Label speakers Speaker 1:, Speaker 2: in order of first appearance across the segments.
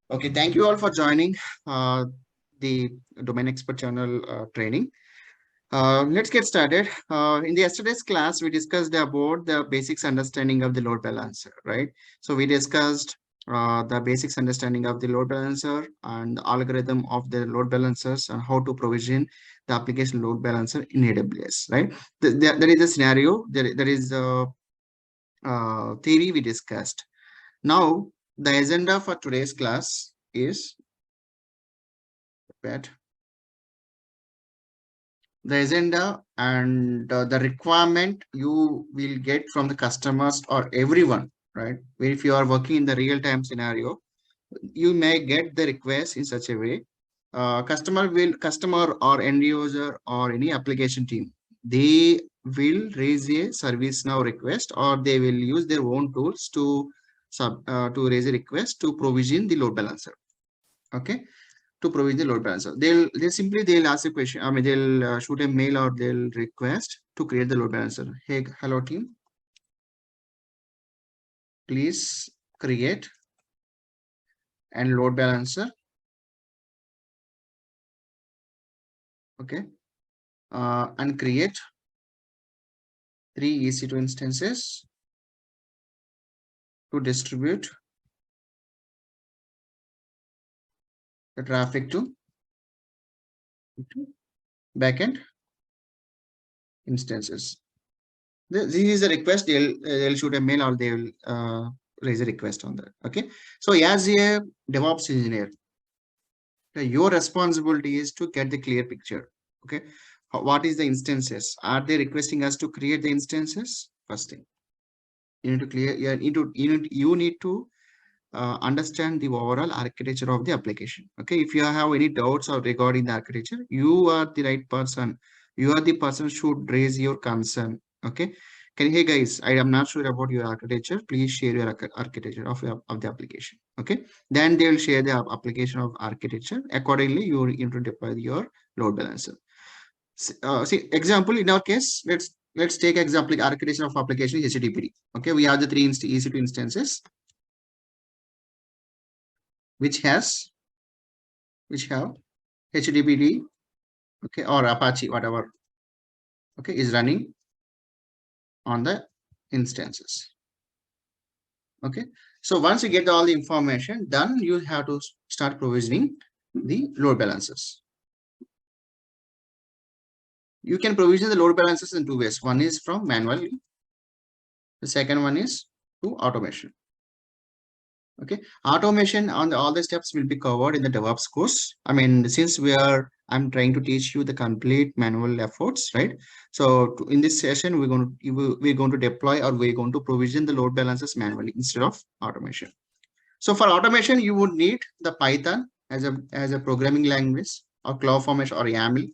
Speaker 1: Okay, thank you all for joining the Domain Expert Channel training. Let's get started. In the yesterday's class, we discussed about the basics understanding of the load balancer, right? So we discussed the basics understanding of the load balancer and the algorithm of the load balancers and how to provision the application load balancer in AWS, right? There is a scenario, there is a theory we discussed. Now, the agenda for today's class is that the agenda and the requirement you will get from the customers or everyone, right? If you are working in the real-time scenario, you may get the request in such a way. Customer or end user or any application team, they will raise a service now request, or they will use their own tools to raise a request to provision the load balancer. Okay, to provide the load balancer. They'll ask a question. I mean, they'll shoot a mail or they'll request to create the load balancer. Hey, hello team, please create and load balancer. Okay, and create 3 EC2 instances to distribute the traffic to backend instances. This is a request. They'll shoot a mail or they will raise a request on that. Okay, so as a DevOps engineer, your responsibility is to get the clear picture. Okay, what is the instances? Are they requesting us to create the instances? First thing, you need to clear. You need to understand the overall architecture of the application. Okay, if you have any doubts or regarding the architecture, you are the right person. You are the person should raise your concern. Okay, hey guys, I am not sure about your architecture. Please share your architecture of the application. Okay, then they will share the application of architecture. Accordingly, you need to deploy your load balancer. See example in our case, let's take example like architecture of application HTTP. Okay, we have the three EC2 instances which has which have HTTP, okay, or Apache, whatever, okay, is running on the instances. Okay, so once you get all the information, then you have to start provisioning the load balancers. You can provision the load balancers in two ways. One is from manually, the second one is through automation. Okay, automation on all the steps will be covered in the DevOps course. I mean, since I'm trying to teach you the complete manual efforts, right? So in this session, we're going to deploy, or we're going to provision the load balancers manually instead of automation. So for automation, you would need the Python as a programming language, or CloudFormation, or YAML,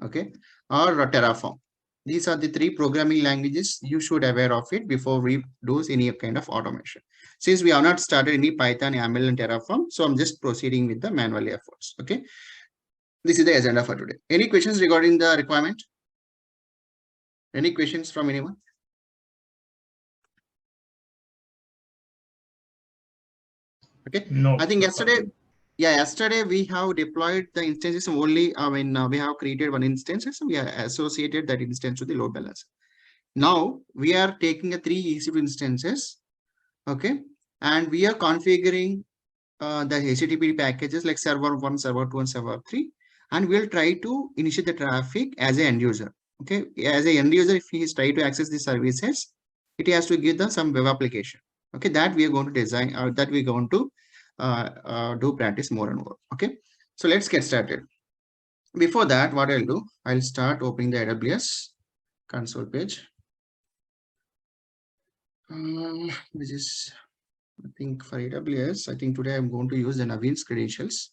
Speaker 1: okay, or Terraform. These are the three programming languages you should aware of it before we do any kind of automation. Since we have not started any Python, YAML, and Terraform, so I'm just proceeding with the manual efforts. Okay, this is the agenda for today. Any questions regarding the requirement? Any questions from anyone? Okay,
Speaker 2: no,
Speaker 1: I think yesterday we have deployed the instances only. I mean, we have created one instance, so we are associated that instance to the load balancer. Now we are taking a 3 EC2 instances, okay, and we are configuring the HTTP packages like server 1, server 2, and server 3, and we'll try to initiate the traffic as an end user. Okay, as an end user, if he is trying to access the services, it has to give them some web application. Okay, that we are going to design, or that we're going to do practice more and more. Okay, so let's get started. Before that, what I'll do, I'll start opening the AWS console page. Which is, I think for AWS, I think today I'm going to use the Naveen's credentials.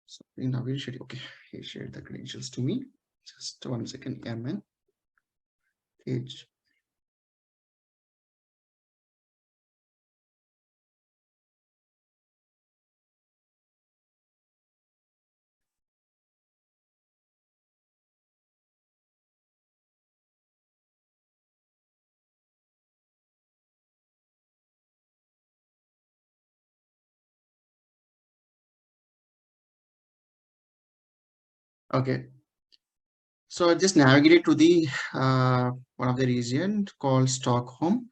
Speaker 1: So Naveen shared, okay, he shared the credentials to me. Just 1 second, MN page. Okay. So I just navigated to the one of the region called Stockholm.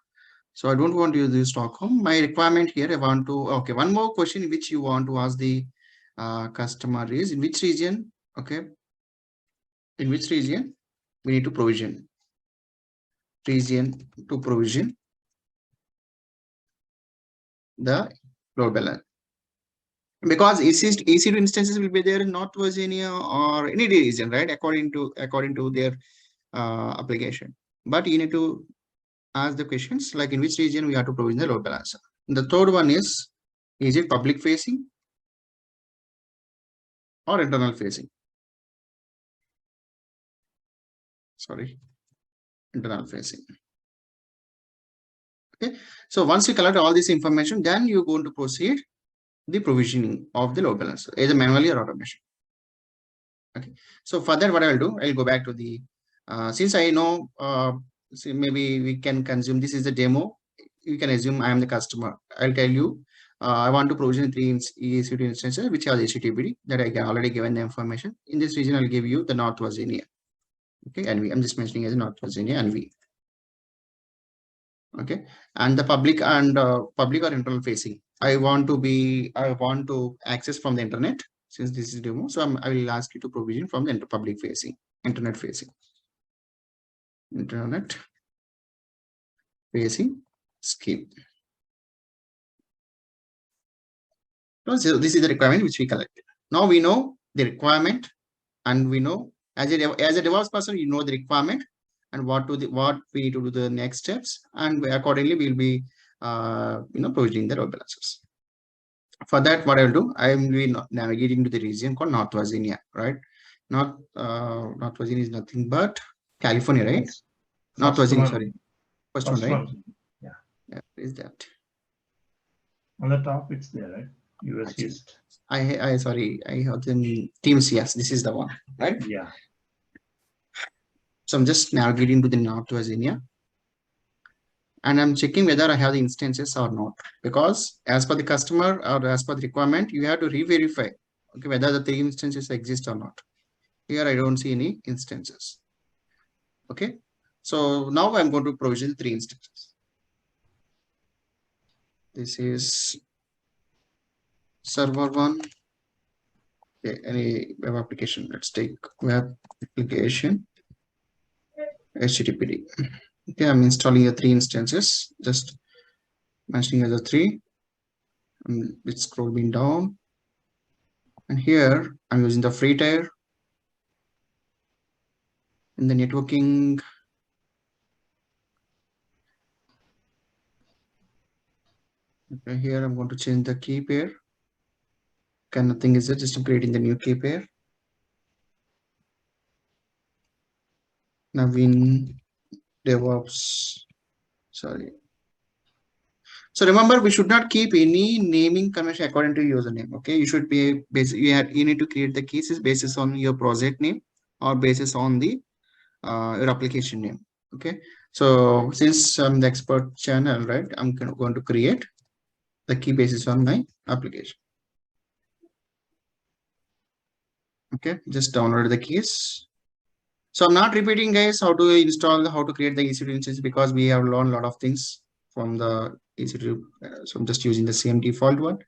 Speaker 1: So I don't want to use Stockholm. My requirement here, I want to, okay, one more question which you want to ask the customer is in which region, okay, in which region we need to provision, region to provision the load balance. Because EC2 instances will be there in North Virginia or any region, right? According to their application. But you need to ask the questions like in which region we have to provision the load balancer. The third one is it public facing or internal facing? Sorry, internal facing. Okay. So once you collect all this information, then you're going to proceed the provisioning of the load balancer, either manually or automation. Okay. So for that, what I'll do, I'll go back to the, since I know, so maybe we can consume, this is the demo. You can assume I am the customer. I'll tell you, I want to provision 3 EC2 instances, which has HTTPD that I can already given the information. In this region, I'll give you the North Virginia. Okay. And I'm just mentioning as North Virginia and V. Okay. And the public public or internal facing. I want to access from the internet since this is demo. So I will ask you to provision from the public facing, internet facing scheme. So this is the requirement which we collected. Now we know the requirement, and we know as a DevOps person, you know the requirement and what we need to do the next steps, and accordingly we'll be provisioning the load balancers. For that, what I'll do, I will be navigating to the region called North Virginia, right? North Virginia is nothing but California, right? Yes. North Virginia, sorry. First one, right?
Speaker 2: Yeah.
Speaker 1: Yeah, is that?
Speaker 2: On the top, it's there, right? US East.
Speaker 1: Sorry, I have the Teams. Yes, this is the one, right?
Speaker 2: Yeah.
Speaker 1: So I'm just navigating to the North Virginia. And I'm checking whether I have the instances or not, because as per the customer or as per the requirement, you have to re-verify whether the 3 instances exist or not. Here I don't see any instances. Okay, so now I'm going to provision 3 instances. This is server 1. Okay, any web application. Let's take web application HTTPD. Okay, I'm installing the 3 instances. Just mentioning the 3. It's scrolling down, and here I'm using the free tier. In the networking, okay, here I'm going to change the key pair. Okay, nothing is it, just creating the new key pair. Navin DevOps. Sorry. So remember, we should not keep any naming convention according to username. Okay, you should be you need to create the keys basis on your project name or basis on the your application name. Okay, so since I'm the expert channel, right, I'm going to create the key basis on my application. Okay, just download the keys. So I'm not repeating, guys, how to install, how to create the EC2 instance, because we have learned a lot of things from the EC2. So I'm just using the same default one.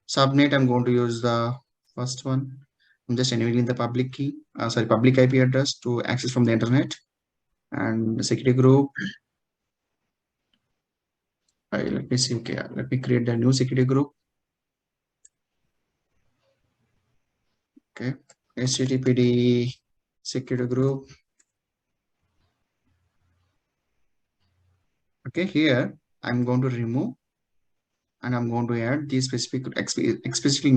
Speaker 1: Subnet, I'm going to use the first one. I'm just enabling the public key, public IP address to access from the internet. And the security group. Let me see. Okay, let me create the new security group. Okay, HTTPD security group. Okay, here I'm going to remove, and I'm going to add the specific explicitly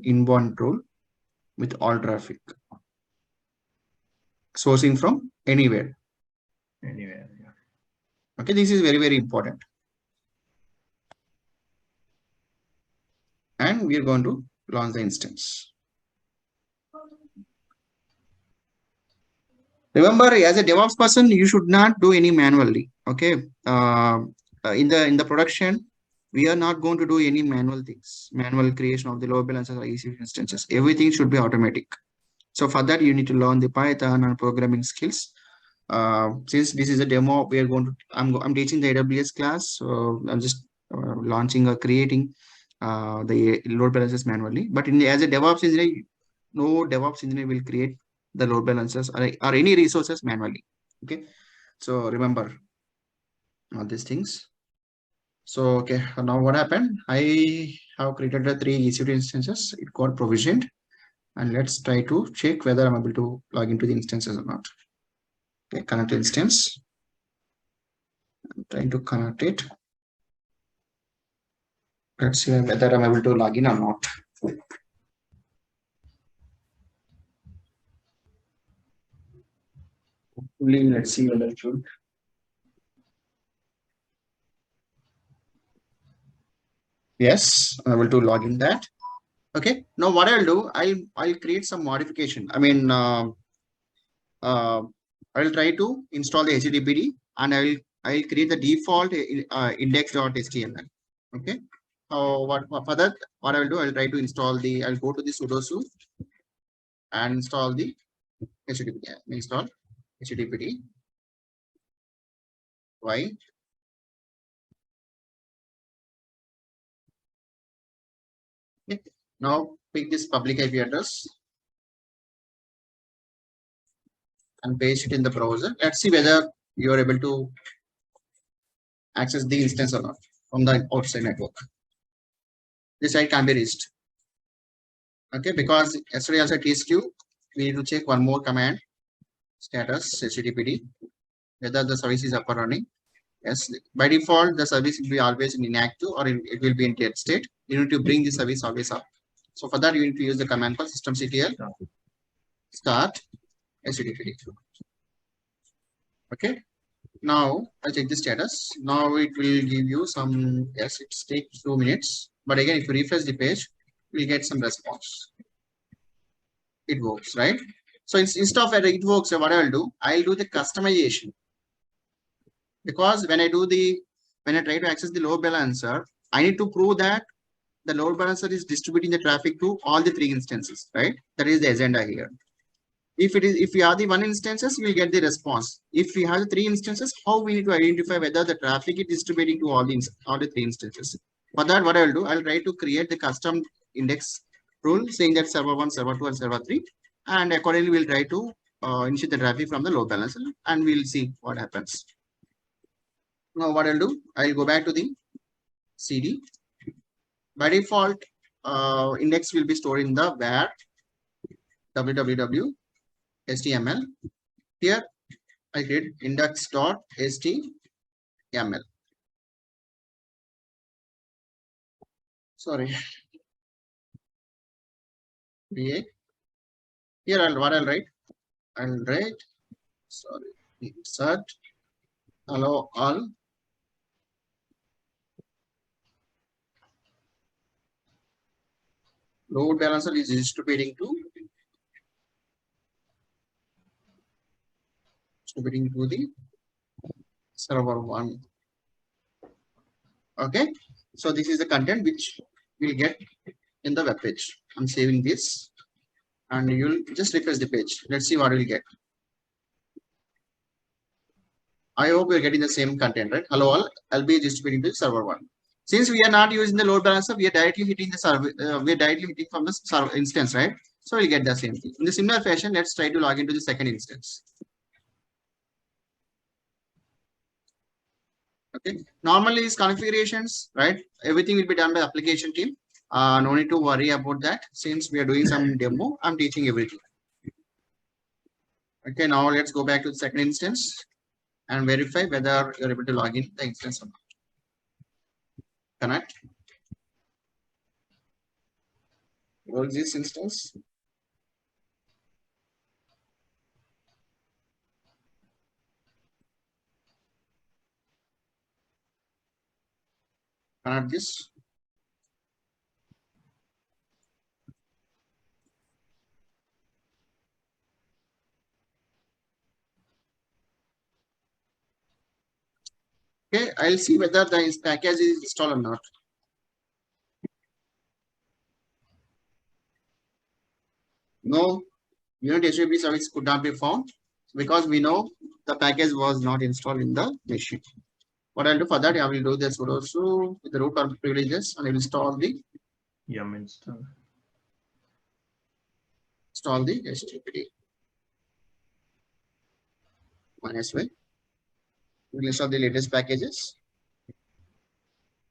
Speaker 1: inbound role with all traffic sourcing from anywhere.
Speaker 2: Yeah.
Speaker 1: Okay, this is very, very important. And we are going to launch the instance. Remember, as a DevOps person, you should not do any manually. Okay, in the production, we are not going to do any manual things, manual creation of the load balancers or EC2 instances. Everything should be automatic. So for that, you need to learn the Python and programming skills. Since this is a demo, we are going to, I'm teaching the AWS class. So I'm just launching or creating the load balancers manually. But as a DevOps engineer, no DevOps engineer will create the load balancers or any resources manually. Okay. So remember all these things. So, okay, now what happened? I have created the 3 EC2 instances. It got provisioned. And let's try to check whether I'm able to log into the instances or not. Okay, connect instance. I'm trying to connect it. Let's see whether I'm able to log in or not. Hopefully, let's see whether it should. Yes, I'm able to log in that. Okay, now what I'll do, I'll create some modification. I mean, I'll try to install the HTTPD and I'll create the default index.html. Okay. For that, what I will do, I'll try to install I'll go to the sudo su and install the HTTPD. Install HTTPD. Why? Okay. Now pick this public IP address and paste it in the browser. Let's see whether you are able to access the instance or not from the outside network. This site can be reached. Okay, because yesterday also TSQ, we need to check one more command status HTTPD whether the service is up and running. Yes, by default, the service will be always in inactive or it will be in dead state. You need to bring the service always up. So for that, you need to use the command called systemctl start HTTPD. Okay. Now I'll check the status. Now it will give you some, yes, it takes 2 minutes. But again, if you refresh the page, we'll get some response. It works, right? So instead of it works, what I'll do the customization. Because when I try to access the load balancer, I need to prove that the load balancer is distributing the traffic to all the 3 instances, right? That is the agenda here. If we have the 1 instances, we will get the response. If we have the 3 instances, how we need to identify whether the traffic is distributing to all the 3 instances. For that, what I will do, I'll try to create the custom index rule saying that server 1, server 2, and server 3, and accordingly we'll try to initiate the traffic from the load balancer, and we'll see what happens. Now, what I'll do, I'll go back to the CD. By default, index will be stored in the where www html. Here I create index.html. Sorry. Here what I'll write. Sorry, insert hello all. Load balancer is distributing to the server 1. Okay, so this is the content which we'll get in the web page. I'm saving this and you'll just refresh the page. Let's see what we'll get. I hope you're getting the same content, right? Hello all, I'll be distributing to server 1. Since we are not using the load balancer, we are directly hitting the server. We are directly hitting from the server instance, right? So we'll get the same thing. In the similar fashion, let's try to log into the second instance. Okay. Normally, these configurations, right? Everything will be done by application team. No need to worry about that. Since we are doing some demo, I'm teaching everything. Okay. Now let's go back to the second instance and verify whether you're able to log in the instance or not. Connect. What is this instance? Connect this. Okay, I'll see whether the package is installed or not. No, unit HTTP service could not be found because we know the package was not installed in the machine. What I'll do for that, I will do the sudo su with the root or privileges and I will install the
Speaker 2: yum install
Speaker 1: HTTP -y. We will install the latest packages.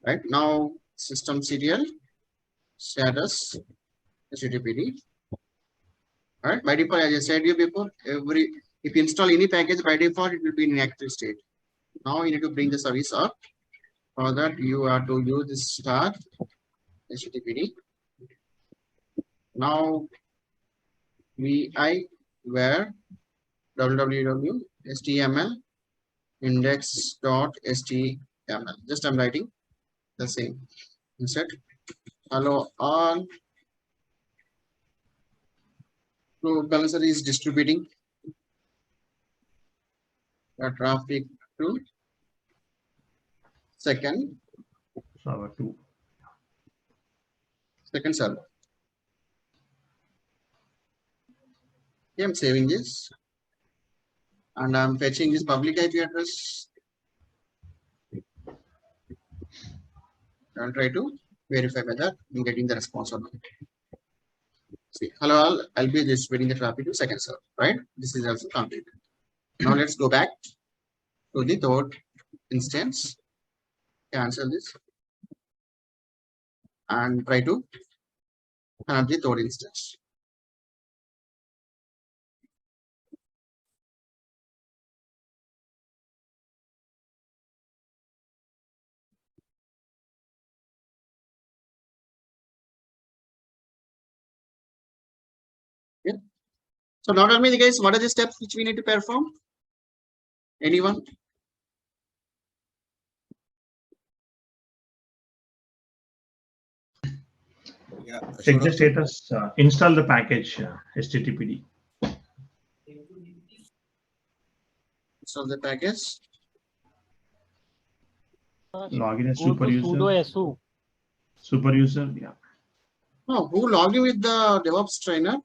Speaker 1: Right now, system serial status HTTPD. Right, by default, as I said you before, if you install any package by default, it will be in inactive state. Now you need to bring the service up. For that, you have to use this start HTTPD. Now vi where www html index.html. Just I'm writing the same. Insert hello all. Load balancer is distributing the traffic to second
Speaker 2: server 2.
Speaker 1: server. Okay, I'm saving this and I'm fetching this public IP address. I'll try to verify whether I'm getting the response or not. See, hello all, I'll be distributing the traffic to second server, right? This is also completed. Now let's go back to the third instance, cancel this and try to have the third instance. Yeah. So now tell me guys, what are the steps which we need to perform? Anyone?
Speaker 3: Yeah.
Speaker 2: Check the status, install the package HTTPD.
Speaker 1: Install the package.
Speaker 2: Login as
Speaker 4: Go
Speaker 2: super
Speaker 4: to
Speaker 2: user.
Speaker 4: sudo su.
Speaker 2: Super user, yeah.
Speaker 1: No, who logged in with the DevOps trainer?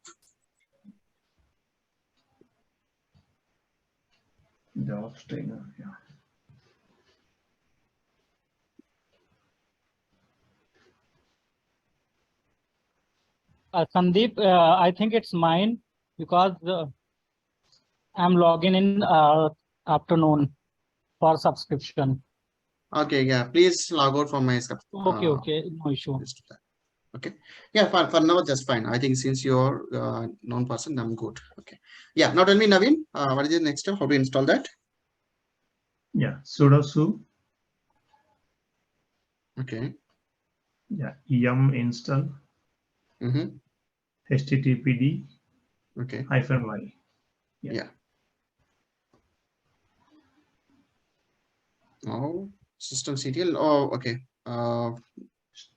Speaker 2: DevOps trainer, yeah.
Speaker 4: Sandeep, I think it's mine because I'm logging in afternoon for subscription.
Speaker 1: Okay, yeah. Please log out from my
Speaker 4: Okay, no issue.
Speaker 1: Okay, yeah, for now just fine. I think since you're known person, I'm good. Okay, yeah. Now tell me, Naveen, what is the next step? How to install that?
Speaker 2: Yeah, sudo su.
Speaker 1: Okay.
Speaker 2: Yeah, yum install httpd
Speaker 1: Okay.
Speaker 2: -y.
Speaker 1: Yeah. Oh, system CTL. Oh, okay. So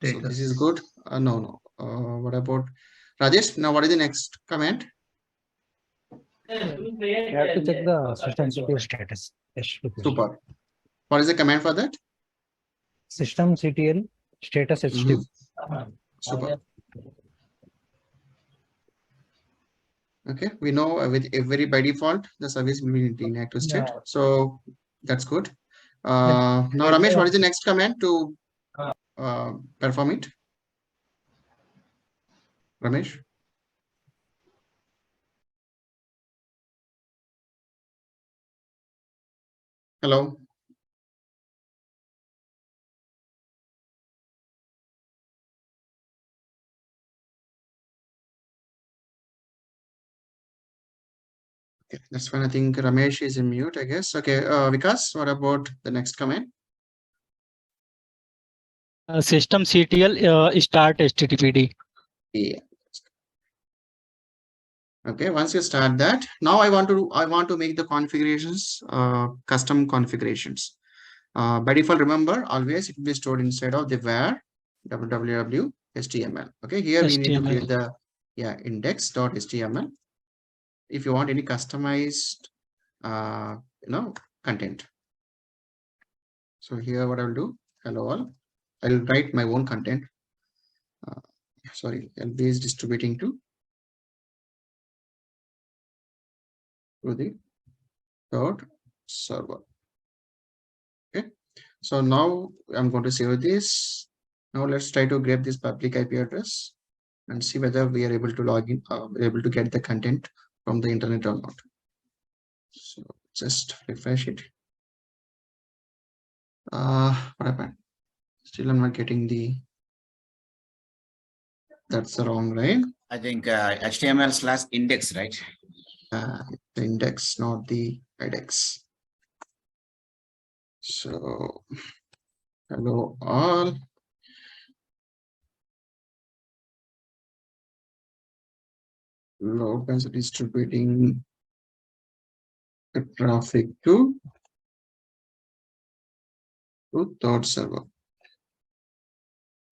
Speaker 1: this is good. No. What about Rajesh? Now, what is the next command?
Speaker 5: You have to check the system CTL status.
Speaker 1: Super. What is the command for that?
Speaker 5: System CTL status HTTP.
Speaker 1: Super. Okay, we know with every by default the service will be in inactive state. So that's good. Now, Ramesh, what is the next command to perform it? Ramesh? Hello? Okay, that's fine. I think Ramesh is in mute, I guess. Okay, Vikas, what about the next command?
Speaker 4: System CTL start HTTPD.
Speaker 1: Yeah. Okay, once you start that, now I want to make the configurations, custom configurations. By default, remember, always it will be stored inside of the var www html. Okay, here we need to create the index.html. If you want any customized content. So here what I will do, hello all, I'll write my own content. Sorry, LB is distributing to to the third server. Okay, so now I'm going to save this. Now let's try to grab this public IP address and see whether we are able to log in, able to get the content from the internet or not. So just refresh it. What happened? Still I'm not getting the, that's the wrong, right?
Speaker 3: I think HTML/index, right?
Speaker 1: The index, not the IDEX. So hello all. Load balancer distributing the traffic to third server.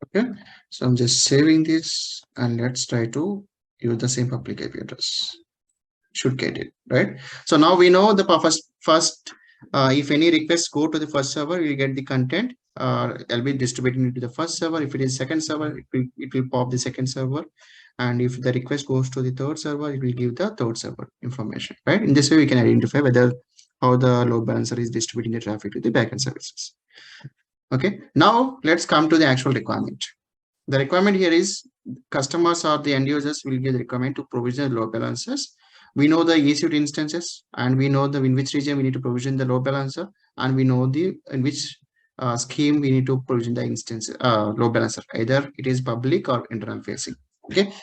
Speaker 1: Okay, so I'm just saving this and let's try to use the same public IP address. Should get it right. So now we know the first if any requests go to the first server, you get the content. I'll be distributing it to the first server. If it is second server, it will pop the second server. And if the request goes to the third server, it will give the third server information, right? In this way, we can identify whether how the load balancer is distributing the traffic to the backend services. Okay, now let's come to the actual requirement. The requirement here is customers or the end users will give the requirement to provision load balancers. We know the EC2 instances, and we know in which region we need to provision the load balancer, and we know in which scheme we need to provision the instance load balancer. Either it is public or internal facing. Okay,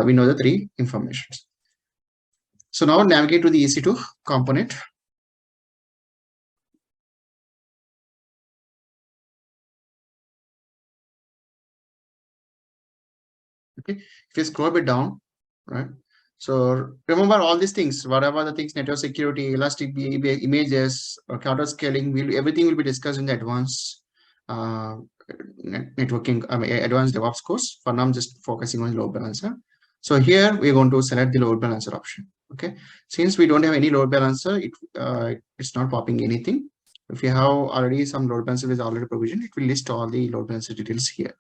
Speaker 1: we know the three informations. So now navigate to the EC2 component. Okay, if you scroll a bit down, right? So remember all these things, whatever the things, network security, elastic images, or auto scaling, everything will be discussed in the advanced networking, advanced DevOps course. For now, I'm just focusing on load balancer. So here we're going to select the load balancer option. Okay, since we don't have any load balancer, it's not popping anything. If you have already some load balancer is already provisioned, it will list all the load balancer details here.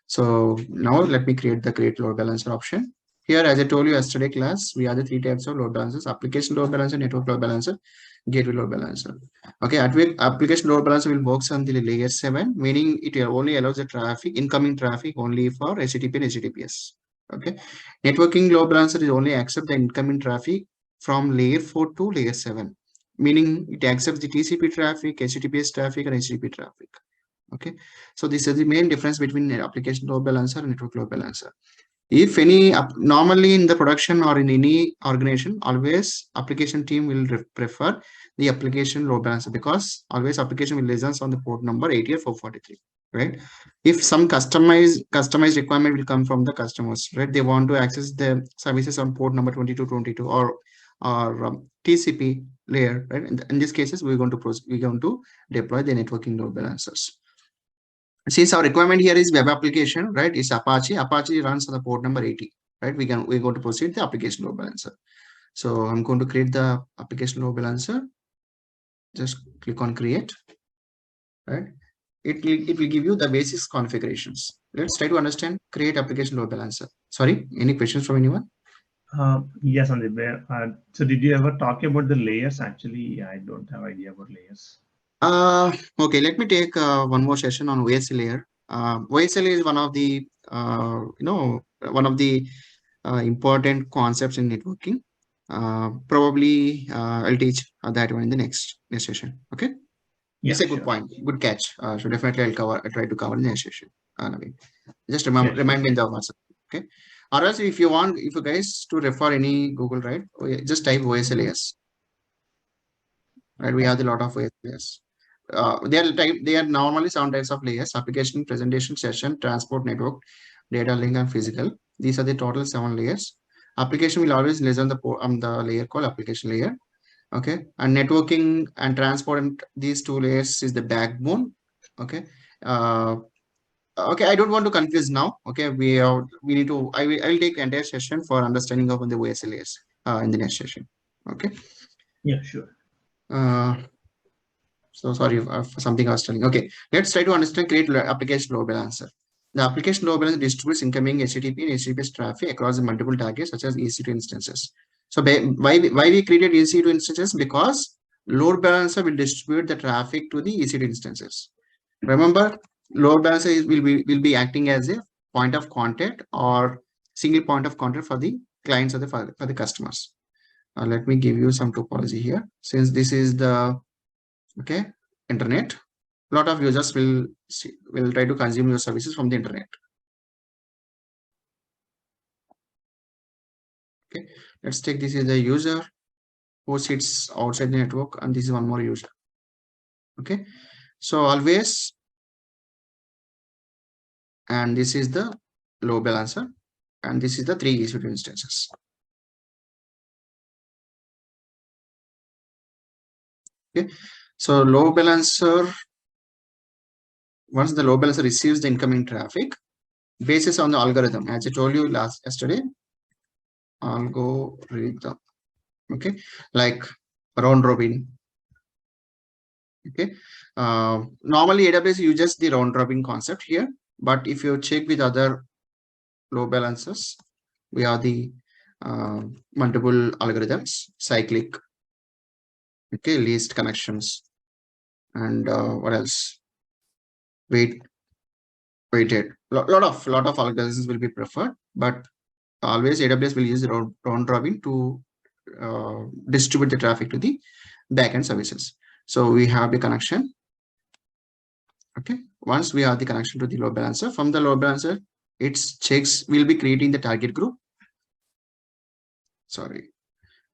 Speaker 1: So now let me create the create load balancer option. Here, as I told you yesterday class, we have the three types of load balancers: application load balancer, network load balancer, gateway load balancer. Okay, application load balancer will work on the layer 7, meaning it only allows the traffic, incoming traffic only for HTTP and HTTPS. Okay, networking load balancer is only accept the incoming traffic from layer 4 to layer 7, meaning it accepts the TCP traffic, HTTPS traffic, and HTTP traffic. Okay, so this is the main difference between application load balancer and network load balancer. If any, normally in the production or in any organization, always application team will prefer the application load balancer, because always application will listen on the port number 80 or 443, right? If some customized requirement will come from the customers, right? They want to access the services on port number 2222 or TCP layer, right? In these cases, we're going to deploy the networking load balancers. Since our requirement here is web application, right? It's Apache. Apache runs on the port number 80, right? We're going to proceed the application load balancer. So I'm going to create the application load balancer. Just click on create, right? It will give you the basics configurations. Let's try to understand create application load balancer. Sorry, any questions from anyone?
Speaker 2: Yes, Sandeep. So did you ever talk about the layers? Actually, I don't have idea about layers.
Speaker 1: Okay, let me take one more session on OSI layer. OSI layer is one of the important concepts in networking. Probably I'll teach that one in the next session. Okay,
Speaker 2: Yeah,
Speaker 1: it's a good point, good catch. So definitely I'll try to cover in the next session. Just remind me in the WhatsApp. Okay, or else if you guys to refer any Google, right? Just type OSI layers. Right, we have a lot of OSI layers. They are normally 7 types of layers: application, presentation, session, transport, network, data link, and physical. These are the total 7 layers. Application will always listen the layer called application layer. Okay, and networking and transport, and these 2 layers is the backbone. Okay, okay, I don't want to confuse now. Okay, we need to. I will take the entire session for understanding of the OSI layers in the next session. Okay.
Speaker 2: Yeah, sure.
Speaker 1: So sorry for something I was telling. Okay, let's try to understand create application load balancer. The application load balancer distributes incoming HTTP and HTTPS traffic across the multiple targets such as EC2 instances. So why we created EC2 instances? Because load balancer will distribute the traffic to the EC2 instances. Remember, load balancer will be acting as a point of contact or single point of contact for the clients or for the customers. Let me give you some topology here. Since this is the internet, a lot of users will try to consume your services from the internet. Okay, let's take this is the user who sits outside the network, and this is one more user. Okay, so always, and this is the load balancer, and this is the 3 EC2 instances. Okay, so load balancer, once the load balancer receives the incoming traffic, basis on the algorithm, as I told you yesterday, algorithm, okay, like round robin. Okay, normally AWS uses the round robin concept here, but if you check with other load balancers, we have the multiple algorithms, cyclic, okay, least connections, and what else? Weighted. Lot of algorithms will be preferred, but always AWS will use round robin to distribute the traffic to the backend services. So we have the connection. Okay, once we have the connection to the load balancer, from the load balancer, its checks will be creating the target group. Sorry,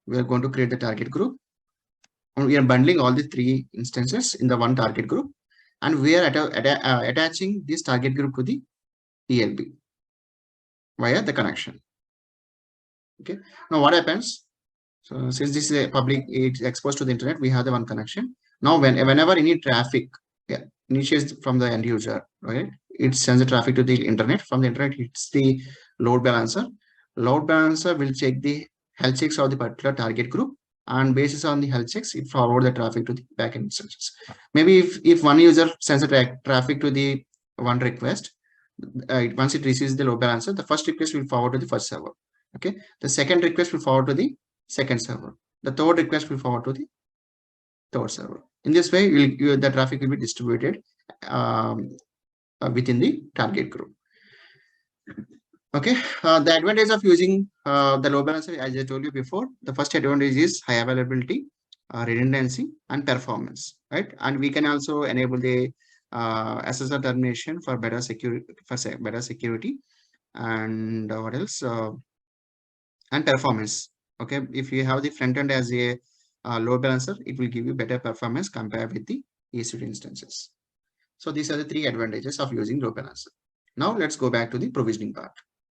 Speaker 1: we are going to create the target group. And we are bundling all the 3 instances in the one target group, and we are attaching this target group to the ELB via the connection. Okay, now what happens? So since this is a public, it's exposed to the internet, we have the one connection. Now whenever any traffic initiates from the end user, right, it sends the traffic to the internet. From the internet, it's the load balancer. Load balancer will check the health checks of the particular target group, and basis on the health checks, it forward the traffic to the backend instances. Maybe if one user sends a traffic to the one request, once it receives the load balancer, the first request will forward to the first server. Okay, the second request will forward to the second server. The third request will forward to the third server. In this way, the traffic will be distributed within the target group. Okay, the advantage of using the load balancer, as I told you before, the first advantage is high availability, redundancy, and performance, right? And we can also enable the SSL termination for better security, and what else? And performance. Okay, if you have the front end as a load balancer, it will give you better performance compared with the EC2 instances. So these are the 3 advantages of using load balancer. Now let's go back to the provisioning part.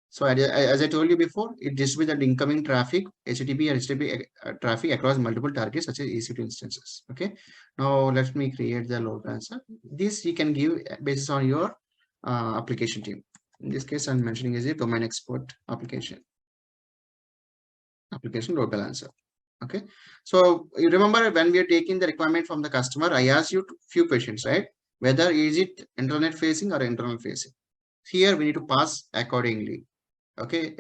Speaker 1: So as I told you before, it distributes the incoming traffic, HTTP or HTTP traffic across multiple targets such as EC2 instances. Okay, now let me create the load balancer. This you can give based on your application team. In this case, I'm mentioning as a domain expert application load balancer. Okay, so you remember when we are taking the requirement from the customer, I asked you few questions, right? Whether is it internet facing or internal facing? Here we need to pass accordingly. Okay,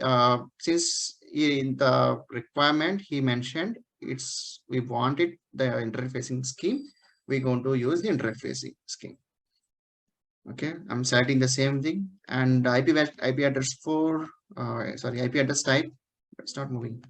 Speaker 1: since in the requirement he mentioned we wanted the internet facing scheme, we're going to use the internet facing scheme. Okay, I'm setting the same thing, and IP address IP address type. It's not moving.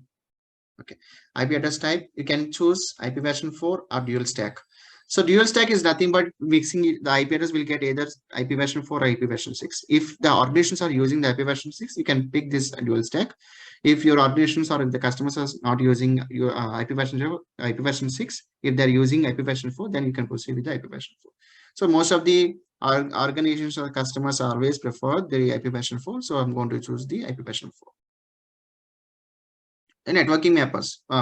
Speaker 1: Okay, IP address type, you can choose IP version 4 or dual stack. So dual stack is nothing but mixing the IP address will get either IP version 4 or IP version 6. If the organizations are using the IP version 6, you can pick this dual stack. If your organizations or if the customers are not using your IP version 6, if they're using IP version 4, then you can proceed with the IP version 4. So most of the organizations or customers always prefer the IP version 4. So I'm going to choose the IP version 4. The networking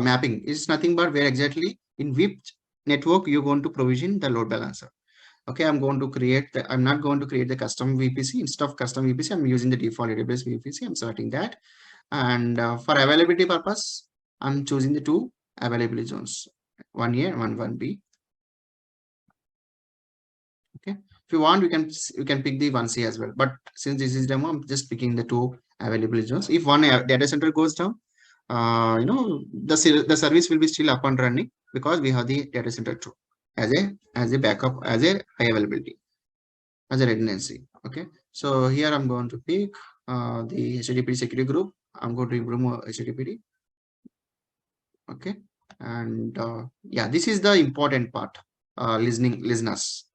Speaker 1: mapping is nothing but where exactly in which network you're going to provision the load balancer. Okay, I'm not going to create the custom VPC. Instead of custom VPC, I'm using the default AWS VPC. I'm selecting that. And for availability purpose, I'm choosing the 2 availability zones, 1A and 1B. Okay, if you want, you can pick the 1C as well. But since this is demo, I'm just picking the 2 availability zones. If one data center goes down, the service will be still up and running because we have the data center 2 as a backup, as a high availability, as a redundancy. Okay, so here I'm going to pick the HTTP security group. I'm going to remove HTTP. Okay, and yeah, this is the important part, listeners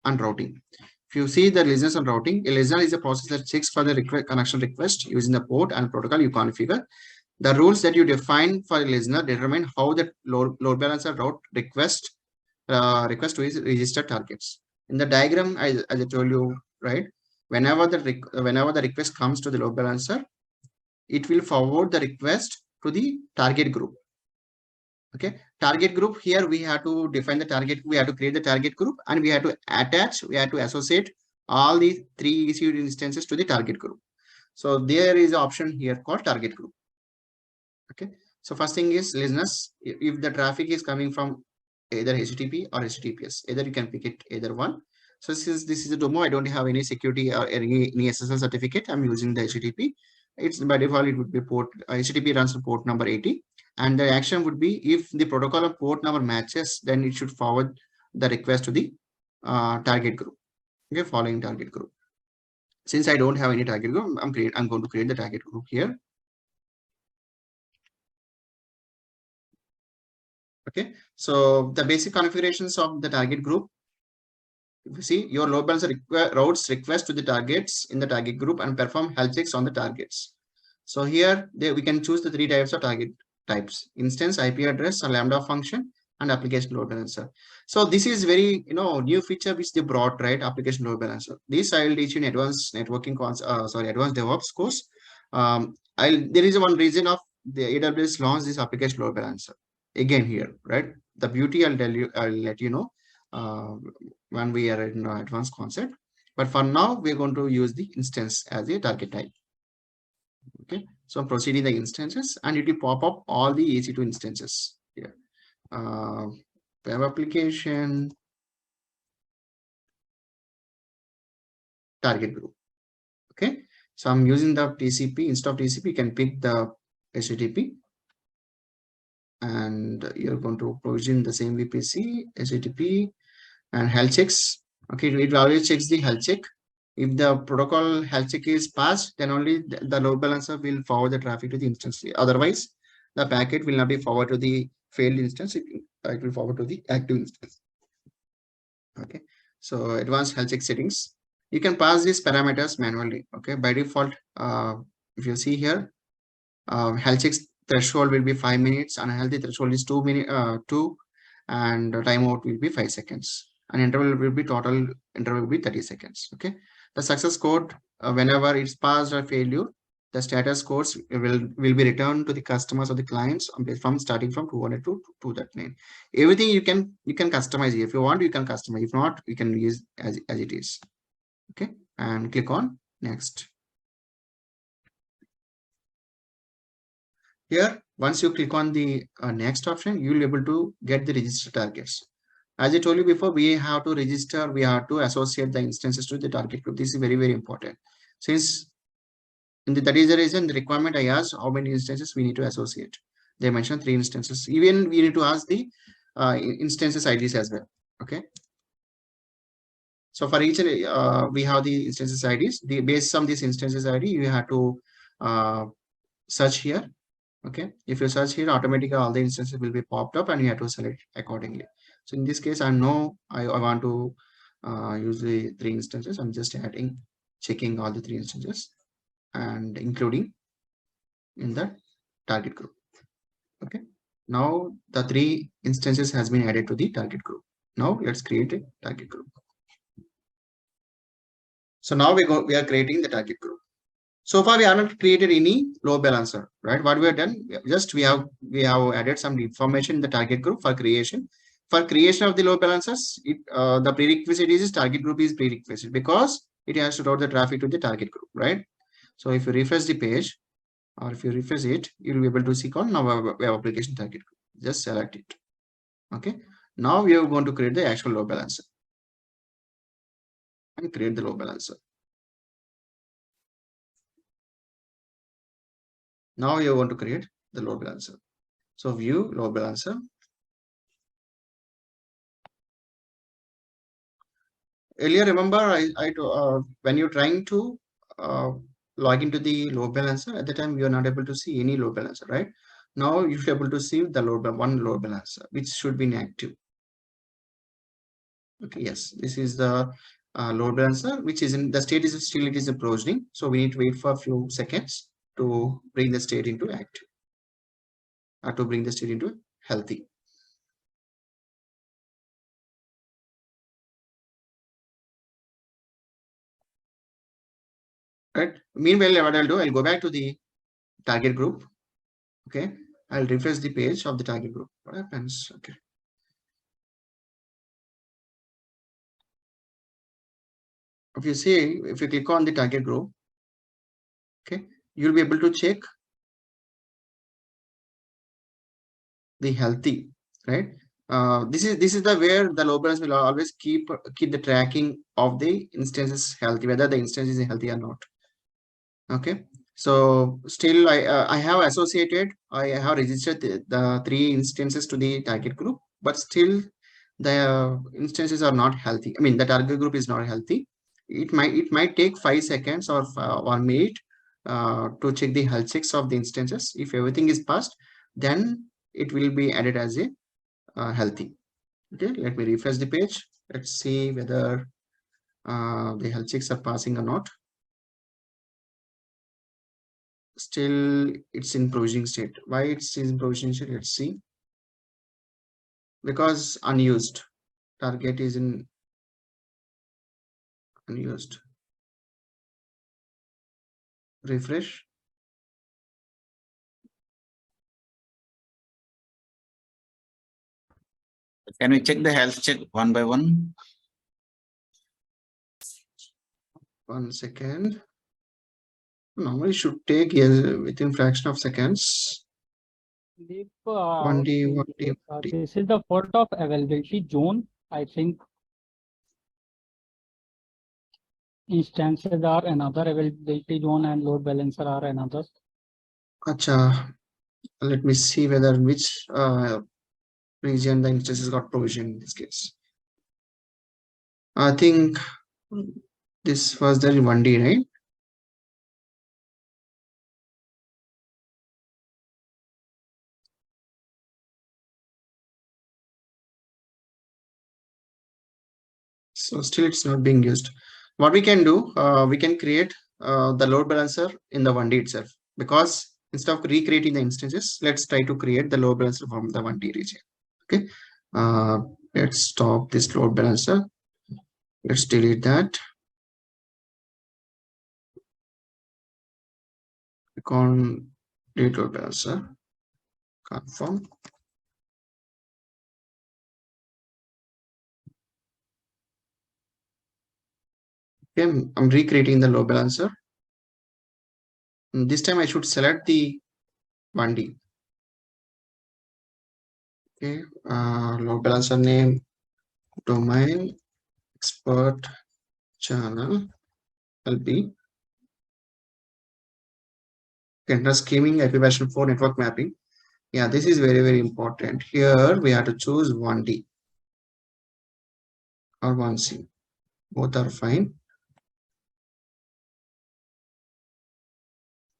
Speaker 1: and routing. If you see the listeners and routing, a listener is a process that checks for the connection request using the port and protocol you configure. The rules that you define for a listener determine how the load balancer route request to his registered targets. In the diagram, as I told you, right, whenever the request comes to the load balancer, it will forward the request to the target group. Okay, target group, here we have to define the target, we have to create the target group, and we have to attach, we have to associate all the 3 EC2 instances to the target group. So there is an option here called target group. Okay, so first thing is listeners, if the traffic is coming from either HTTP or HTTPS, either you can pick it either one. So since this is a demo, I don't have any security or any SSL certificate. I'm using the HTTP. It's by default, it would be port HTTP runs on port number 80, and the action would be if the protocol or port number matches, then it should forward the request to the target group. Okay, following target group. Since I don't have any target group, I'm going to create the target group here. Okay, so the basic configurations of the target group. If you see, your load balancer routes request to the targets in the target group and perform health checks on the targets. So here we can choose the 3 types of target types: instance, IP address, or Lambda function, and application load balancer. So this is very new feature which they brought, right? Application load balancer. This I will teach in advanced networking advanced DevOps course. There is one reason of the AWS launched this application load balancer. Again here, right? The beauty I'll let you know when we are in advanced concept. But for now, we're going to use the instance as a target type. Okay, so I'm proceeding the instances, and it will pop up all the EC2 instances here. Web application target group. Okay, so I'm using the TCP. Instead of TCP, you can pick the HTTP, and you're going to provision the same VPC, HTTP, and health checks. Okay, it always checks the health check. If the protocol health check is passed, then only the load balancer will forward the traffic to the instance. Otherwise, the packet will not be forwarded to the failed instance. It will forward to the active instance. Okay, so advanced health check settings. You can pass these parameters manually. Okay, by default, if you see here, health checks threshold will be 5 minutes, unhealthy threshold is 2 minutes, and timeout will be 5 seconds. And interval will be 30 seconds. Okay, the success code, whenever it's passed or failure, the status codes will be returned to the customers or the clients from starting from 200 to 239. Everything you can customize. If you want, you can customize. If not, you can use as it is. Okay, and click on next. Here, once you click on the next option, you will be able to get the register targets. As I told you before, we have to register, we have to associate the instances to the target group. This is very, very important. Since that is the reason the requirement I asked how many instances we need to associate. They mentioned 3 instances. Even we need to ask the instances IDs as well. Okay. So for each, we have the instances IDs. Based on these instances ID, you have to search here. Okay, if you search here, automatically all the instances will be popped up, and you have to select accordingly. So in this case, I know I want to use the 3 instances. I'm just checking all the 3 instances and including in the target group. Okay, now the 3 instances has been added to the target group. Now let's create a target group. So now we are creating the target group. So far, we have not created any load balancer, right? What we have done, just we have added some information in the target group for creation. For creation of the load balancers, the prerequisite is target group is prerequisite because it has to route the traffic to the target group, right? So if you refresh the page, or if you refresh it, you will be able to see on our web application target group. Just select it. Okay. Now we are going to create the actual load balancer and create the load balancer. Now you want to create the load balancer. So view load balancer. Earlier, remember, when you're trying to log into the load balancer, at the time you are not able to see any load balancer, right? Now you're able to see the one load balancer, which should be inactive. Okay, yes, this is the load balancer, which is in the state is still it is in provisioning. So we need to wait for a few seconds to bring the state into active, or to bring the state into healthy. Right. Meanwhile, what I'll do, I'll go back to the target group. Okay, I'll refresh the page of the target group. What happens? Okay. If you see, if you click on the target group, okay, you'll be able to check the healthy, right? This is the where the load balance will always keep the tracking of the instances healthy, whether the instance is healthy or not. Okay, so still I have associated, I have registered the 3 instances to the target group, but still the instances are not healthy. I mean, the target group is not healthy. It might take 5 seconds or 1 minute to check the health checks of the instances. If everything is passed, then it will be added as a healthy. Okay, let me refresh the page. Let's see whether the health checks are passing or not. Still it's in provisioning state. Why it's in provisioning state? Let's see. Because unused. Target is in unused. Refresh.
Speaker 3: Can we check the health check one by one?
Speaker 1: 1 second. Normally should take within fraction of seconds.
Speaker 4: Deep,
Speaker 1: 1D, 1D, 1D.
Speaker 4: this is the fault of availability zone. I think instances are another availability zone and load balancer are another.
Speaker 1: Acha. Let me see whether which region the instances got provisioned in this case. I think this was there in 1D, right? So still it's not being used. What we can do, we can create the load balancer in the 1D itself, because instead of recreating the instances, let's try to create the load balancer from the 1D region. Okay, let's stop this load balancer. Let's delete that. Click on delete load balancer. Confirm. Okay, I'm recreating the load balancer. And this time I should select the 1D. Okay, load balancer name, domain, expert, channel, LB. Enter scheming, IP version 4 network mapping. Yeah, this is very, very important. Here we have to choose 1D or 1C. Both are fine.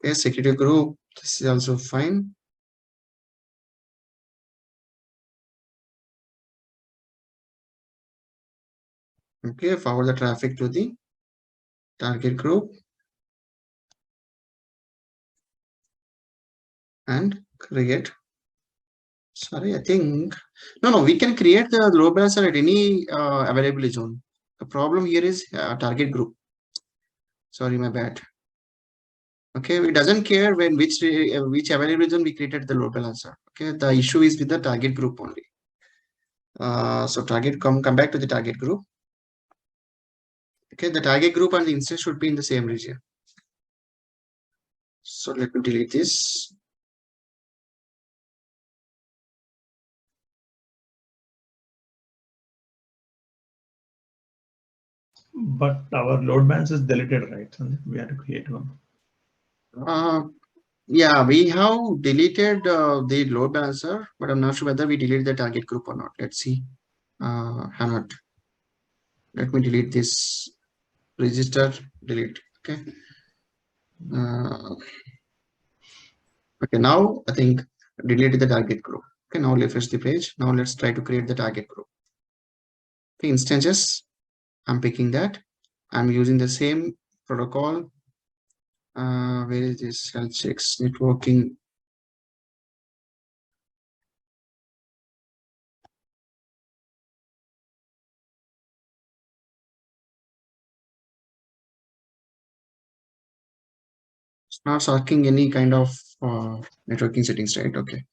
Speaker 1: Okay, security group, this is also fine. Okay, forward the traffic to the target group and create. Sorry, I think no, we can create the load balancer at any availability zone. The problem here is target group. Sorry, my bad. Okay, it doesn't care when which availability zone we created the load balancer. Okay, the issue is with the target group only. So target come back to the target group. Okay, the target group and the instance should be in the same region. So let me delete this.
Speaker 2: But our load balance is deleted, right? Sandeep? We have to create one.
Speaker 1: Yeah, we have deleted the load balancer, but I'm not sure whether we deleted the target group or not. Let's see. Have not. Let me delete this register. Delete. Okay. Okay. Now I think deleted the target group. Okay. Now refresh the page. Now let's try to create the target group. Okay. Instances. I'm picking that. I'm using the same protocol. Where is this health checks networking? It's not asking any kind of networking settings, right? Okay,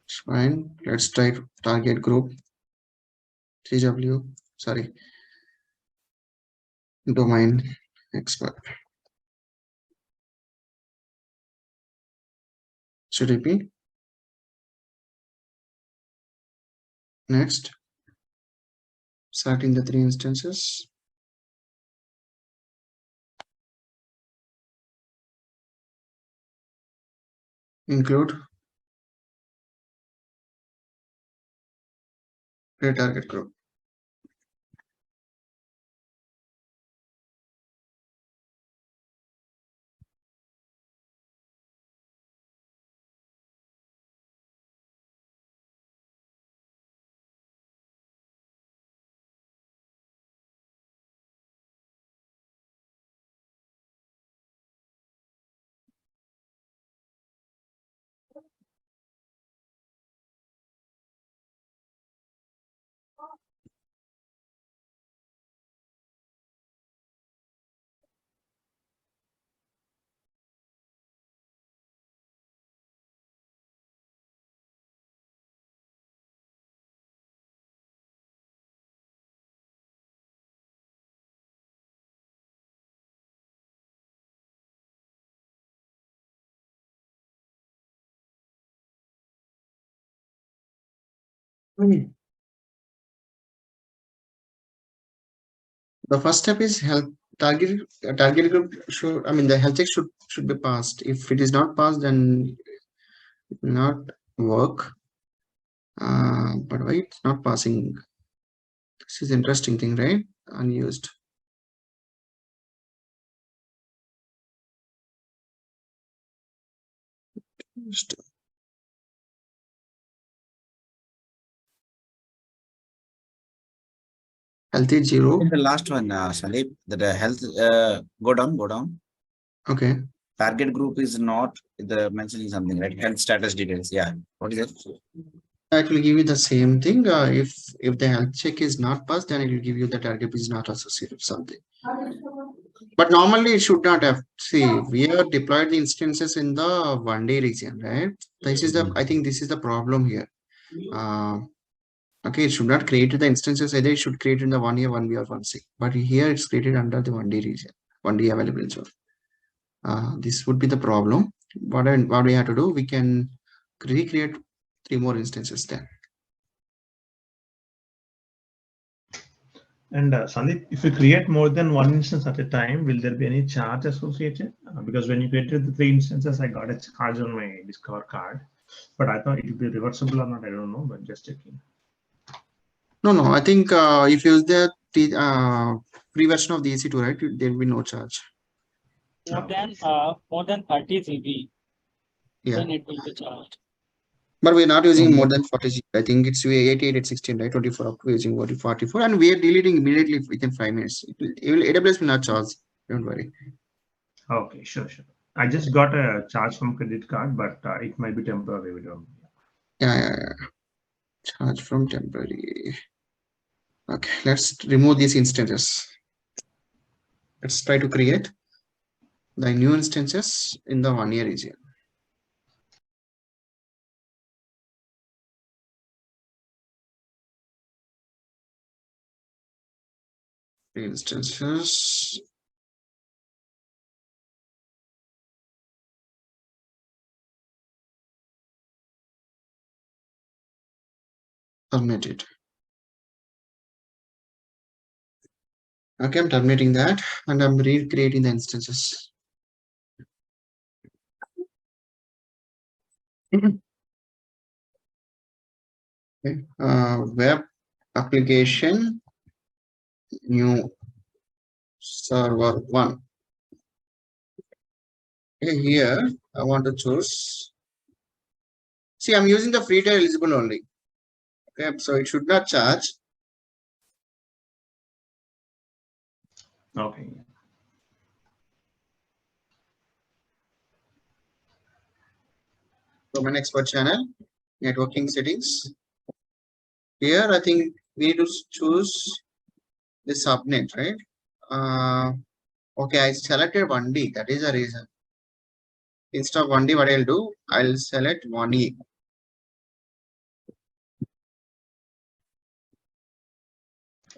Speaker 1: it's fine. Let's try target group TW. Sorry, domain expert. Should it be next? Starting the 3 instances. Include a target group. The first step is health target group should, I mean, the health check should be passed. If it is not passed, then it will not work. But why it's not passing? This is interesting thing, right? Unused. Health is 0.
Speaker 3: In the last one, Salib, the health, go down.
Speaker 1: Okay.
Speaker 3: Target group is not the mentioning something, right? Health status details. Yeah. What is it?
Speaker 1: It will give you the same thing. If the health check is not passed, then it will give you the target is not associated with something. But normally it should not have. See, we have deployed the instances in the 1-day region, right? This is the, I think this is the problem here. Okay, it should not create the instances, either it should create in the 1 year, 1 week, or 1 week. But here it's created under the 1-day region, 1-day available zone. This would be the problem. What we have to do, we can recreate 3 more instances then.
Speaker 2: And Sandeep, if you create more than one instance at a time, will there be any charge associated? Because when you created the 3 instances, I got a charge on my Discover card, but I thought it would be reversible or not. I don't know, but just checking.
Speaker 1: No, I think if you use the free version of the Ec2, right, there will be no charge.
Speaker 4: More than 30 GB,
Speaker 1: Yeah.
Speaker 4: then it will be charged.
Speaker 1: But we're not using more than 40 GB. I think it's 88, 16, right? 24 up to using 44, and we are deleting immediately within 5 minutes. AWS will not charge. Don't worry.
Speaker 2: Okay, sure. I just got a charge from credit card, but it might be temporary. We don't.
Speaker 1: Yeah. Charge from temporary. Okay, let's remove these instances. Let's try to create the new instances in the 1 year region. Instances. Terminated. Okay, I'm terminating that and I'm recreating the instances. Okay. Web application, new server 1. Okay, here I want to choose. See, I'm using the free tier eligible only. Okay, so it should not charge.
Speaker 2: Okay.
Speaker 1: Domain expert channel, networking settings. Here, I think we need to choose the subnet, right? Okay, I selected 1D. That is the reason. Instead of 1D, what I'll do, I'll select 1E.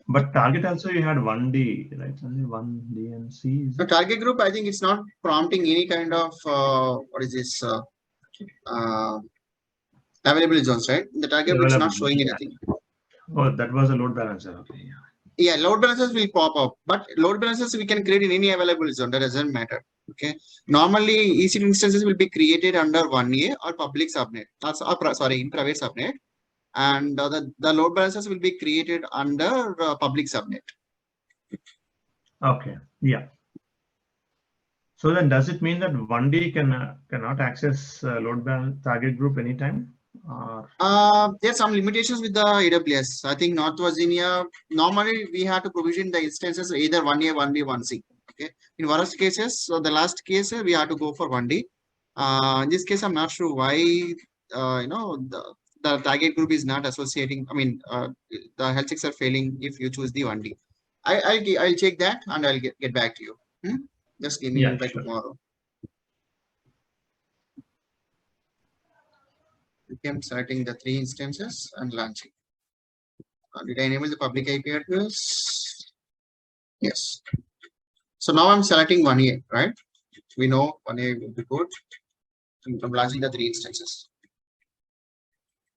Speaker 2: But target also you had 1D, right? Only 1D and C.
Speaker 1: The target group, I think it's not prompting any kind of what is this available zones, right? The target group is not showing anything.
Speaker 2: Oh, that was a load balancer. Okay.
Speaker 1: Yeah, load balancers will pop up, but load balancers we can create in any available zone. That doesn't matter. Okay. Normally, EC2 instances will be created under 1A or public subnet. That's sorry, in private subnet, and the load balancers will be created under public subnet.
Speaker 2: Okay. Yeah. So then, does it mean that 1D cannot access load balance target group anytime?
Speaker 1: There's some limitations with the AWS. I think North Virginia, normally we have to provision the instances either 1A, 1B, 1C. Okay. In worst cases, so the last case, we have to go for 1D. In this case, I'm not sure why, the target group is not associating. I mean, the health checks are failing if you choose the 1D. I'll check that and I'll get back to you. Just give me by tomorrow. I'm selecting the 3 instances and launching. Did I enable the public IP address? Yes. So now I'm selecting 1A, right? We know 1A will be good. I'm launching the 3 instances.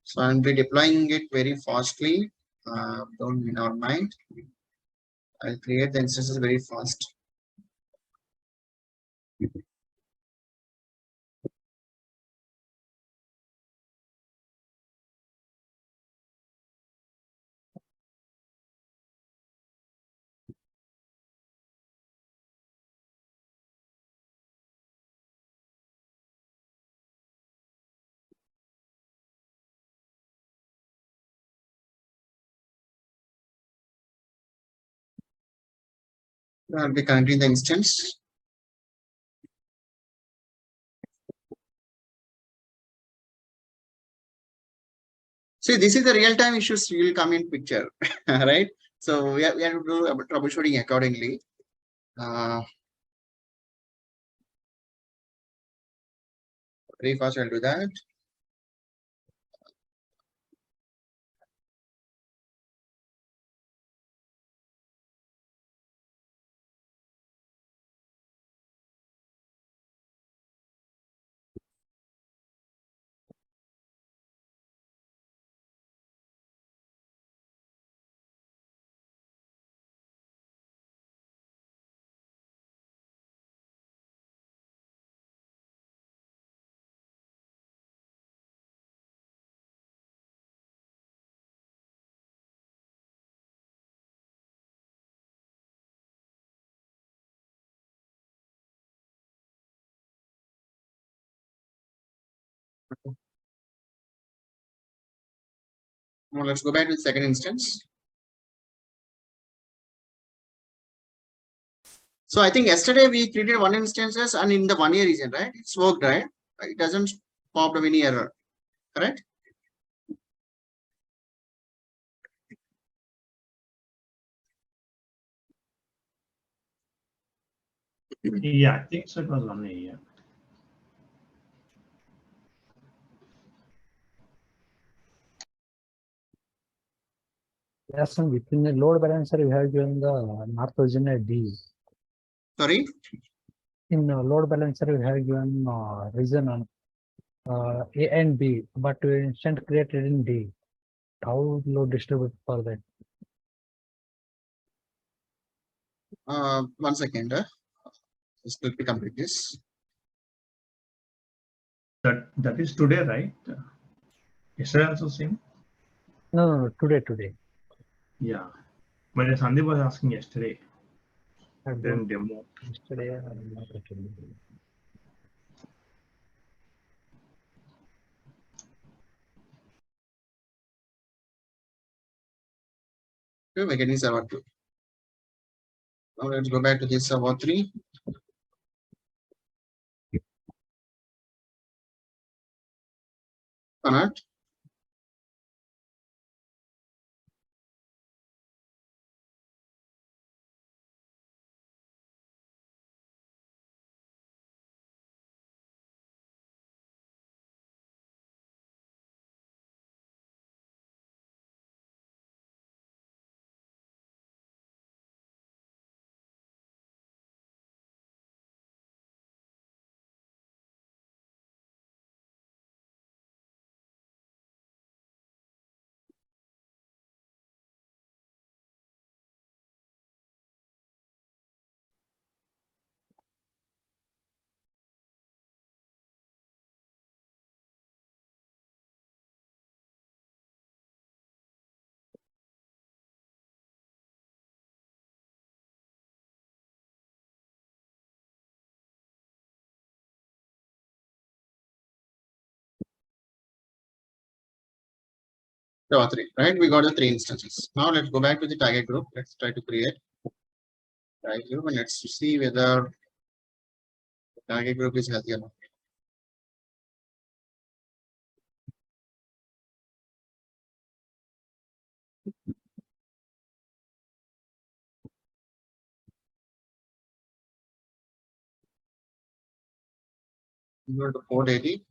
Speaker 1: So I'll be deploying it very fastly. Don't mind. I'll create the instances very fast. I'll be connecting the instance. See, this is the real-time issues will come in picture, right? So we have to do troubleshooting accordingly. Very fast, I'll do that. Now let's go back to the second instance. So I think yesterday we created 1 instances and in the 1A region, right? It's worked, right? It doesn't pop up any error, correct?
Speaker 2: Yeah, I think so. It was 1A. Yeah.
Speaker 5: Yes, and within the load balancer, you have given the North Virginia D.
Speaker 1: Sorry?
Speaker 5: In load balancer, you have given region on A and B, but instant created in D. How load distribute for that?
Speaker 1: 1 second. Just let me complete this.
Speaker 2: That is today, right? Yesterday also same.
Speaker 5: No, today.
Speaker 2: Yeah. But Sandeep was asking yesterday.
Speaker 5: I
Speaker 2: Then
Speaker 5: don't
Speaker 2: demo.
Speaker 5: yesterday. I'm not attending.
Speaker 1: Okay, we're getting server 2. Now let's go back to this server 3. Connect. Server 3, right? We got the 3 instances. Now let's go back to the target group. Let's try to create target group and let's see whether the target group is healthy or not. Go to port 80.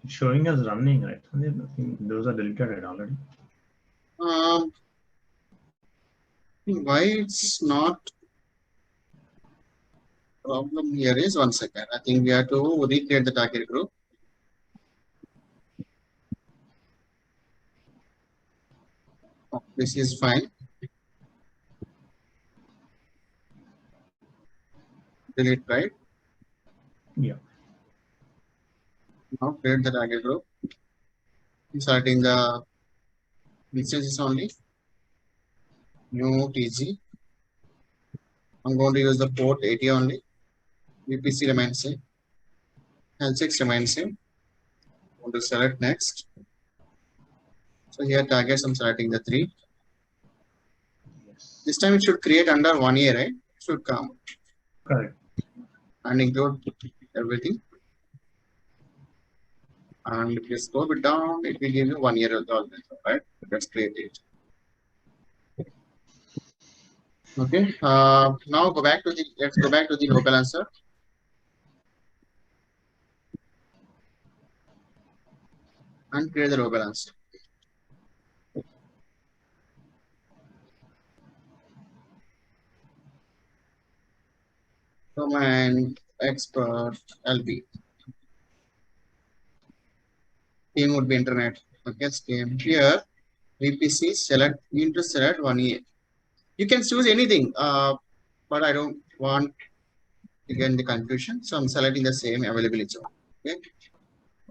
Speaker 2: It's showing us running, right? Sandeep, I think those are deleted already.
Speaker 1: Why it's not problem here is 1 second. I think we have to recreate the target group. Oh, this is fine. Delete, right?
Speaker 2: Yeah.
Speaker 1: Now create the target group. Inserting the instances only. New TG. I'm going to use the port 80 only. VPC remains same. L6 remains same. I'm going to select next. So here targets I'm selecting the 3.
Speaker 2: Yes.
Speaker 1: This time it should create under 1 year, right? It should come
Speaker 2: Correct.
Speaker 1: and include everything. And if you scroll it down, it will give you 1 year old, right? Let's create it. Okay. Now go back to the let's go back to the load balancer. And create the load balancer. Command expert LB. Theme would be internet. Okay, scheme here. VPC select you need to select 1 year. You can choose anything, but I don't want again the confusion. So I'm selecting the same availability. Okay.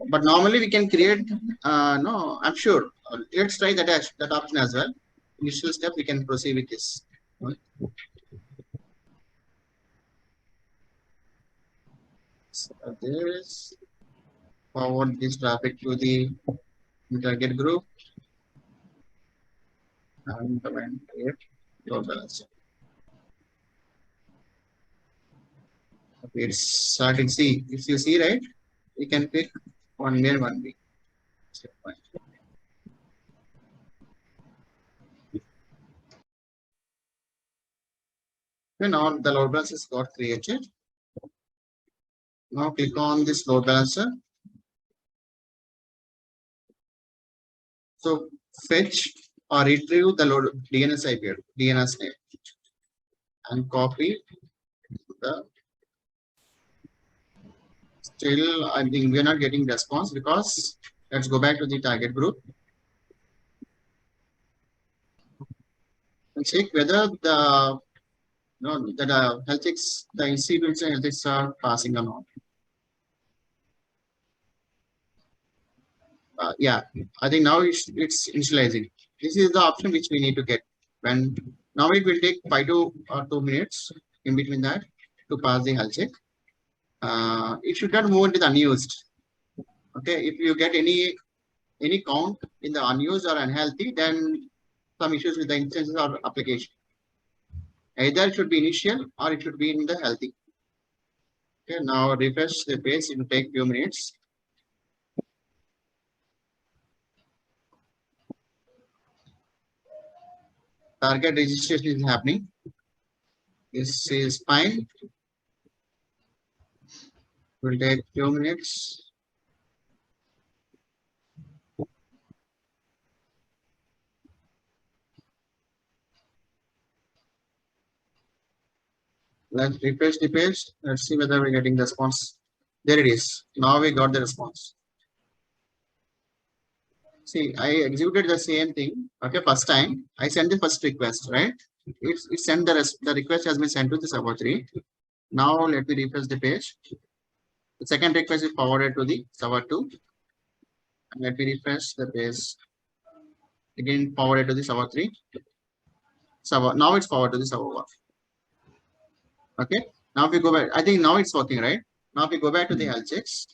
Speaker 1: But normally we can create no, I'm sure. Let's try that option as well. Initial step we can proceed with this. Right. So this forward this traffic to the target group and command create load balancer. Okay, it's starting. See, if you see right, you can pick 1 year, 1 week. Okay, now the load balancer got created. Now click on this load balancer. So fetch or retrieve the load DNS IP, DNS name, and copy Still, I think we are not getting response because let's go back to the target group and check whether the health checks, the institutes and health checks are passing or not. Yeah, I think now it's initializing. This is the option which we need to get. When now it will take 5 to 2 minutes in between that to pass the health check. It should not move into the unused. Okay, if you get any count in the unused or unhealthy, then some issues with the instances or application. Either it should be initial or it should be in the healthy. Okay, now refresh the page. It will take few minutes. Target registration is happening. This is fine. Will take few minutes. Let's refresh the page. Let's see whether we're getting the response. There it is. Now we got the response. See, I executed the same thing. Okay, first time I sent the first request, right? It sent the request has been sent to the server 3. Now let me refresh the page. The second request is forwarded to the server 2. And let me refresh the page. Again forwarded to the server 3. Now it's forwarded to the server 1. Okay. Now if we go back, I think now it's working, right? Now if we go back to the health checks.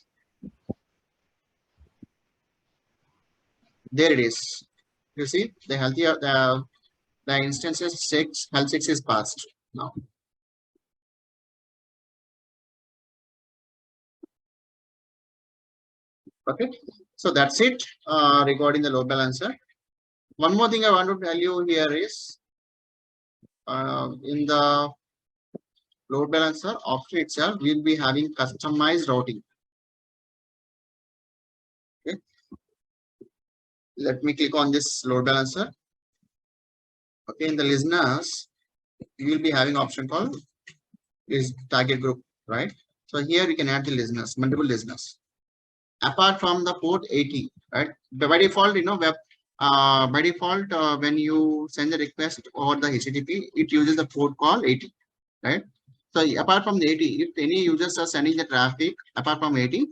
Speaker 1: There it is. You see the the instances health checks is passed now. Okay, so that's it regarding the load balancer. One more thing I want to tell you here is in the load balancer option itself, we'll be having customized routing. Okay, let me click on this load balancer. Okay, in the listeners, you will be having option called is target group, right? So here we can add the listeners, multiple listeners. Apart from the port 80, right? By default, by default, when you send the request over the HTTP, it uses the port call 80, right? So apart from the 80, if any users are sending the traffic apart from 80,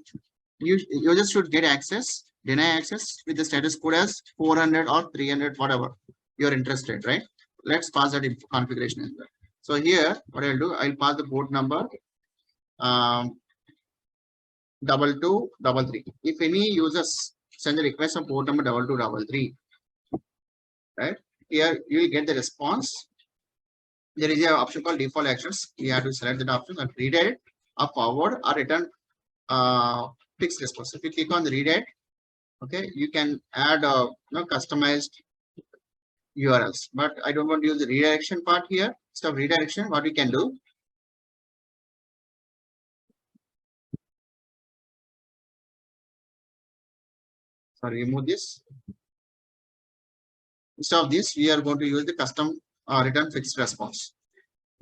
Speaker 1: users should get access, deny access with the status code as 400 or 300, whatever you're interested, right? Let's pass that configuration as well. So here, what I'll do, I'll pass the port number 2233. If any users send the request on port number 2233, right? Here you will get the response. There is an option called default actions. You have to select that option and redirect or forward or return fixed response. If you click on the redirect, okay, you can add customized URLs. But I don't want to use the redirection part here. Instead of redirection, what we can do, sorry, remove this. Instead of this, we are going to use the custom return fixed response.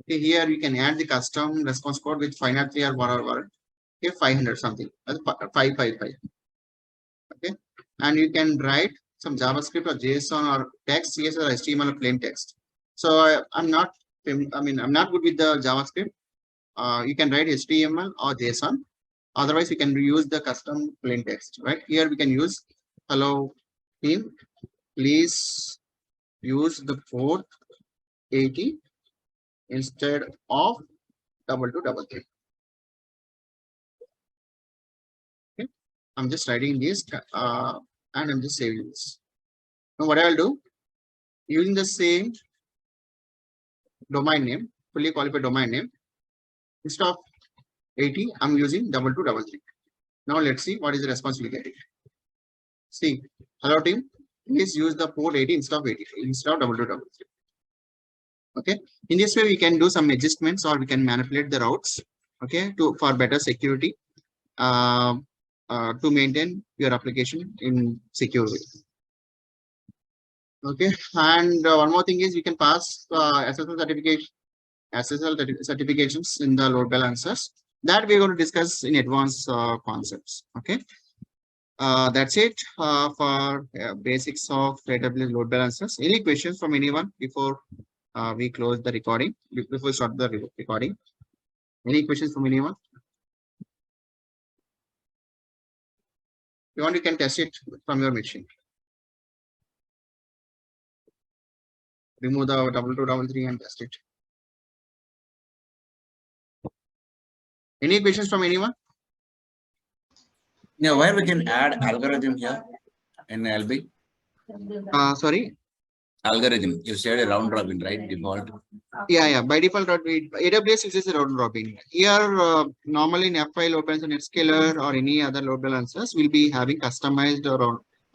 Speaker 1: Okay, here you can add the custom response code with 503 or whatever. Okay, 500 something, 555. Okay, and you can write some JavaScript or JSON or text, CSS or HTML or plain text. So I'm not good with the JavaScript. You can write HTML or JSON. Otherwise, you can use the custom plain text. Right here, we can use hello team. Please use the port 80 instead of 2233. Okay, I'm just writing this and I'm just saving this. Now what I'll do, using the same domain name, fully qualified domain name, instead of 80, I'm using 2233. Now let's see what is the response we get. See, hello team, please use the port 80 instead of 2233. Okay, in this way we can do some adjustments or we can manipulate the routes, okay, for better security, to maintain your application in secure way. Okay, and one more thing is we can pass SSL certification SSL certifications in the load balancers that we're going to discuss in advanced concepts. Okay. That's it for basics of AWS load balancers. Any questions from anyone before we close the recording? Before we start the recording? Any questions from anyone? If you want, you can test it from your machine. Remove the 2233 and test it. Any questions from anyone?
Speaker 3: Yeah, where we can add algorithm here in LB?
Speaker 1: Sorry.
Speaker 3: Algorithm. You said a round robin, right? Default.
Speaker 1: Yeah. By default, AWS uses a round robin. Here, normally in F5 load balancer, NetScaler, or any other load balancers will be having customized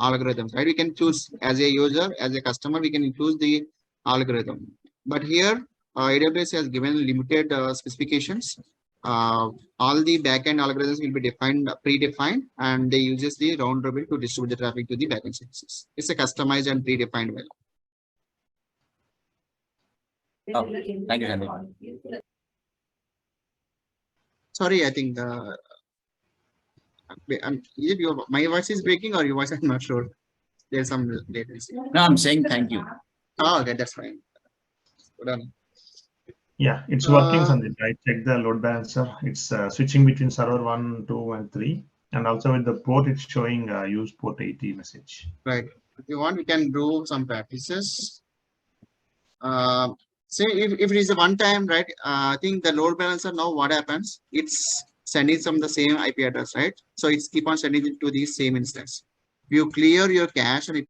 Speaker 1: algorithms, right? We can choose as a user, as a customer, we can choose the algorithm. But here, AWS has given limited specifications. All the backend algorithms will be defined, predefined, and they uses the round robin to distribute the traffic to the backend services. It's a customized and predefined way.
Speaker 3: Oh, thank you, Sandeep.
Speaker 1: Sorry, I think is it my voice is breaking or your voice? I'm not sure. There's some latency.
Speaker 3: No, I'm saying thank you.
Speaker 1: Oh, okay, that's fine. Done.
Speaker 2: Yeah, it's working, Sandeep. I checked the load balancer. It's switching between server 1, 2, and 3. And also with the port, it's showing use port 80 message.
Speaker 1: Right. If you want, we can do some practices. Say if it is a one time, right? I think the load balancer now what happens? It's sending some the same IP address, right? So it's keep on sending it to the same instance. You clear your cache and it